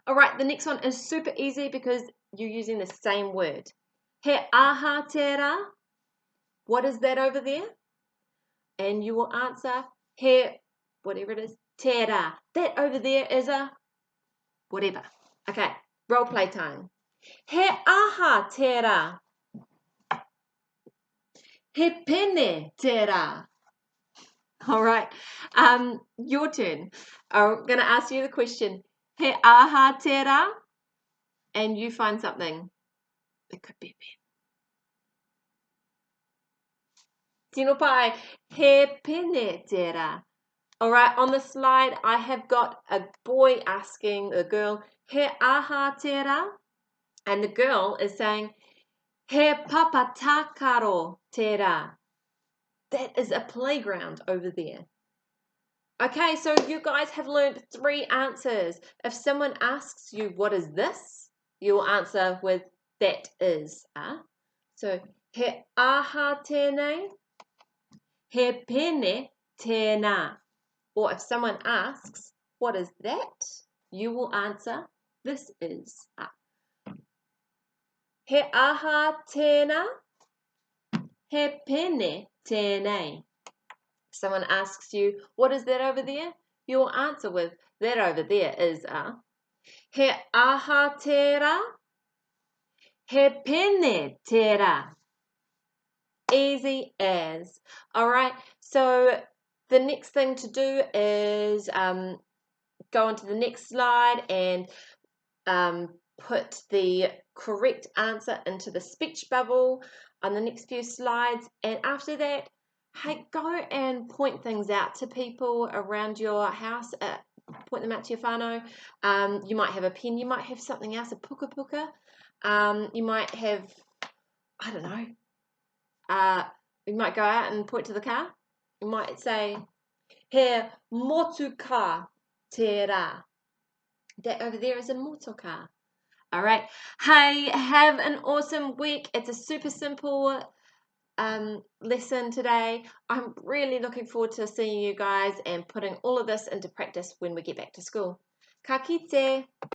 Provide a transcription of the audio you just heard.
All right, the next one is super easy because you're using the same word. He aha tērā. What is that over there? And you will answer he, whatever it is, tērā. That over there is a whatever. Okay, role play time. He aha tērā. He pene tērā. All right, your turn. I'm going to ask you the question. He aha tērā, and you find something. It could be a pen. Tino pai, he pene tērā. All right, on the slide, I have got a boy asking a girl, he aha tērā, and the girl is saying, he papa tākaro tērā. That is a playground over there. Okay, so you guys have learned 3 answers. If someone asks you, what is this? You'll answer with, that is. So, he aha tēnei, he pene tēnā. Or if someone asks, what is that? You will answer, this is. He aha tēnā, he pene tēnei. Someone asks you, what is that over there? You will answer with, that over there is he aha tērā, he pene tērā. Easy as. All right, so the next thing to do is go on to the next slide and put the correct answer into the speech bubble on the next few slides. And after that, hey, go and point things out to people around your house. Point them out to your whānau. You might have a pen. You might have something else, a puka puka. You might have, I don't know. You might go out and point to the car. You might say, he motuka tērā. That over there is a motoka. All right. Hey, have an awesome week. It's a super simple lesson today. I'm really looking forward to seeing you guys and putting all of this into practice when we get back to school. Ka kite.